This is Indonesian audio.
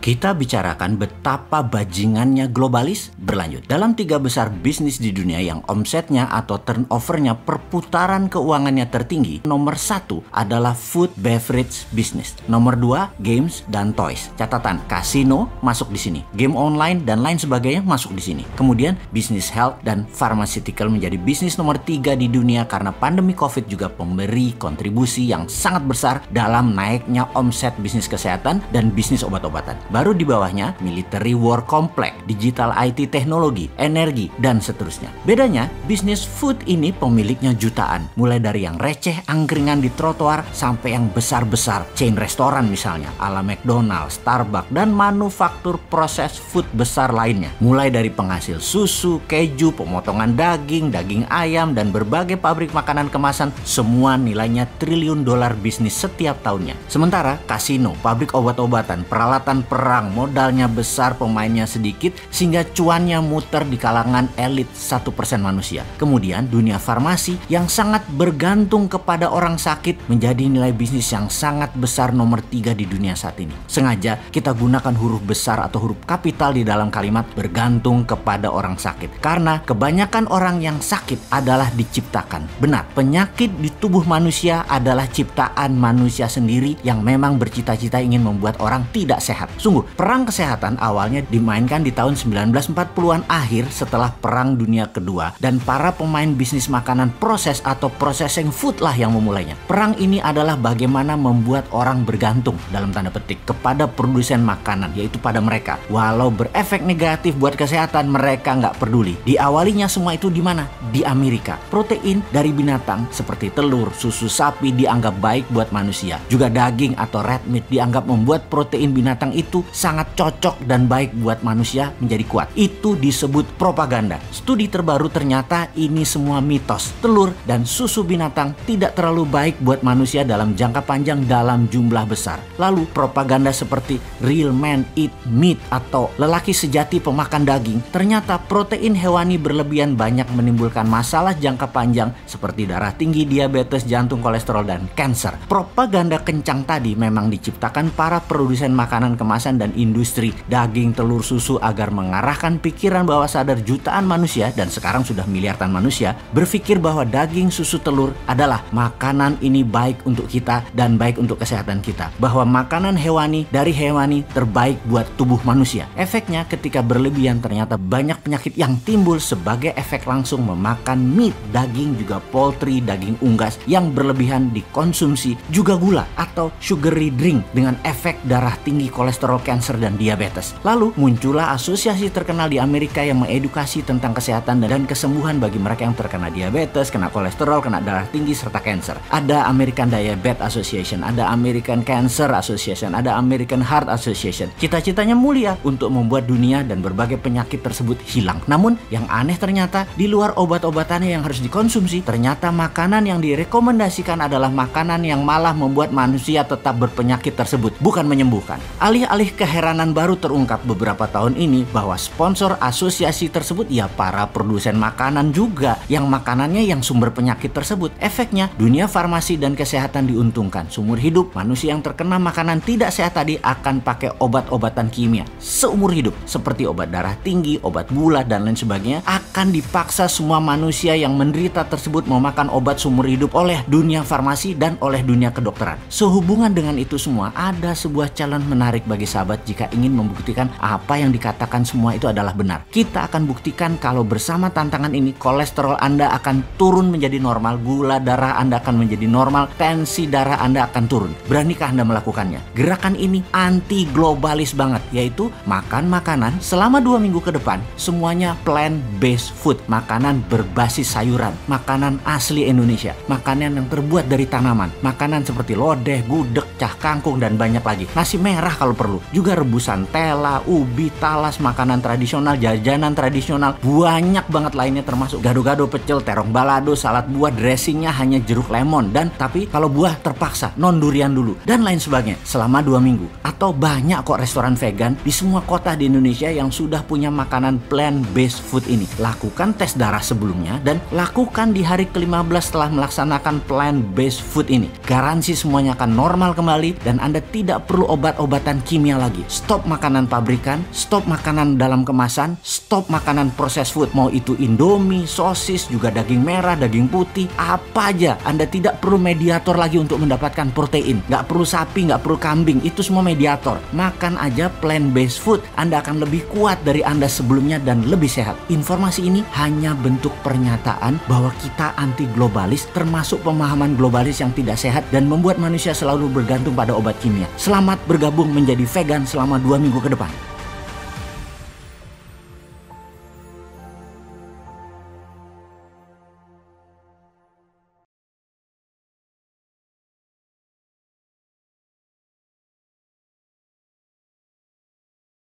Kita bicarakan betapa bajingannya globalis berlanjut. Dalam 3 besar bisnis di dunia yang omsetnya atau turnovernya perputaran keuangannya tertinggi, nomor 1 adalah food beverage business. Nomor 2 games dan toys. Catatan, kasino masuk di sini. Game online dan lain sebagainya masuk di sini. Kemudian bisnis health dan pharmaceutical menjadi bisnis nomor 3 di dunia karena pandemi COVID juga memberi kontribusi yang sangat besar dalam naiknya omset bisnis kesehatan dan bisnis obat-obatan. Baru di bawahnya military war complex, digital IT teknologi, energi, dan seterusnya. Bedanya, bisnis food ini pemiliknya jutaan. Mulai dari yang receh, angkringan di trotoar, sampai yang besar-besar, chain restoran misalnya, ala McDonald's, Starbucks, dan manufaktur proses food besar lainnya. Mulai dari penghasil susu, keju, pemotongan daging, daging ayam, dan berbagai pabrik makanan kemasan, semua nilainya triliun dolar bisnis setiap tahunnya. Sementara, kasino, pabrik obat-obatan, peralatan perang, modalnya besar, pemainnya sedikit, sehingga cuannya muter di kalangan elit 1% manusia. Kemudian dunia farmasi yang sangat bergantung kepada orang sakit menjadi nilai bisnis yang sangat besar nomor 3 di dunia saat ini. Sengaja kita gunakan huruf besar atau huruf kapital di dalam kalimat bergantung kepada orang sakit. Karena kebanyakan orang yang sakit adalah diciptakan. Benar, penyakit di tubuh manusia adalah ciptaan manusia sendiri yang memang bercita-cita ingin membuat orang tidak sehat. Sungguh, perang kesehatan awalnya dimainkan di tahun 1940-an akhir setelah Perang Dunia Kedua, dan para pemain bisnis makanan proses atau processing food lah yang memulainya. Perang ini adalah bagaimana membuat orang bergantung dalam tanda petik kepada produsen makanan, yaitu pada mereka. Walau berefek negatif buat kesehatan, mereka nggak peduli. Diawalinya semua itu di mana? Di Amerika. Protein dari binatang seperti telur, susu sapi dianggap baik buat manusia. Juga daging atau red meat dianggap membuat protein binatang itu sangat cocok dan baik buat manusia menjadi kuat. Itu disebut propaganda. Studi terbaru ternyata ini semua mitos. Telur dan susu binatang tidak terlalu baik buat manusia dalam jangka panjang dalam jumlah besar. Lalu propaganda seperti real man eat meat atau lelaki sejati pemakan daging, ternyata protein hewani berlebihan banyak menimbulkan masalah jangka panjang seperti darah tinggi, diabetes, jantung, kolesterol, dan kanker. Propaganda kencang tadi memang diciptakan para produsen makanan kemasan dan industri daging, telur, susu agar mengarahkan pikiran bawah sadar jutaan manusia, dan sekarang sudah miliaran manusia, berpikir bahwa daging, susu, telur adalah makanan ini baik untuk kita dan baik untuk kesehatan kita. Bahwa makanan hewani dari hewani terbaik buat tubuh manusia. Efeknya ketika berlebihan ternyata banyak penyakit yang timbul sebagai efek langsung memakan meat, daging, juga poultry, daging unggas yang berlebihan dikonsumsi, juga gula atau sugary drink dengan efek darah tinggi, kolesterol, kanker, dan diabetes. Lalu muncullah asosiasi terkenal di Amerika yang mengedukasi tentang kesehatan dan kesembuhan bagi mereka yang terkena diabetes, kena kolesterol, kena darah tinggi, serta kanker. Ada American Diabetes Association, ada American Cancer Association, ada American Heart Association. Cita-citanya mulia untuk membuat dunia dan berbagai penyakit tersebut hilang. Namun yang aneh ternyata di luar obat-obatannya yang harus dikonsumsi, ternyata makanan yang direkomendasikan adalah makanan yang malah membuat manusia tetap berpenyakit tersebut, bukan menyembuhkan. Alih-alih keheranan baru terungkap beberapa tahun ini bahwa sponsor asosiasi tersebut ya para produsen makanan juga yang makanannya yang sumber penyakit tersebut. Efeknya dunia farmasi dan kesehatan diuntungkan. Seumur hidup manusia yang terkena makanan tidak sehat tadi akan pakai obat-obatan kimia seumur hidup seperti obat darah tinggi, obat gula, dan lain sebagainya. Akan dipaksa semua manusia yang menderita tersebut memakan obat seumur hidup oleh dunia farmasi dan oleh dunia kedokteran. Sehubungan dengan itu semua, ada sebuah challenge menarik bagi sahabat jika ingin membuktikan apa yang dikatakan semua itu adalah benar. Kita akan buktikan kalau bersama tantangan ini kolesterol Anda akan turun menjadi normal, gula darah Anda akan menjadi normal, tensi darah Anda akan turun. Beranikah Anda melakukannya? Gerakan ini anti globalis banget, yaitu makan makanan selama 2 minggu ke depan semuanya plant-based food, makanan berbasis sayuran, makanan asli Indonesia, makanan yang terbuat dari tanaman, makanan seperti lodeh, gudeg, cah kangkung, dan banyak lagi. Nasi merah kalau perlu, juga rebusan tela, ubi, talas, makanan tradisional, jajanan tradisional, banyak banget lainnya termasuk gado-gado, pecel, terong balado, salad buah, dressingnya hanya jeruk lemon, dan tapi kalau buah terpaksa non durian dulu, dan lain sebagainya selama 2 minggu. Atau banyak kok restoran vegan di semua kota di Indonesia yang sudah punya makanan plant-based food ini. Lakukan tes darah sebelumnya dan lakukan di hari ke-15 setelah melaksanakan plant-based food ini. Garansi semuanya akan normal kembali dan Anda tidak perlu obat-obatan kimia kimia lagi. Stop makanan pabrikan, stop makanan dalam kemasan, stop makanan processed food. Mau itu Indomie, sosis, juga daging merah, daging putih, apa aja. Anda tidak perlu mediator lagi untuk mendapatkan protein. Nggak perlu sapi, nggak perlu kambing, itu semua mediator. Makan aja plant-based food. Anda akan lebih kuat dari Anda sebelumnya dan lebih sehat. Informasi ini hanya bentuk pernyataan bahwa kita anti globalis, termasuk pemahaman globalis yang tidak sehat dan membuat manusia selalu bergantung pada obat kimia. Selamat bergabung menjadi vegan selama 2 minggu ke depan.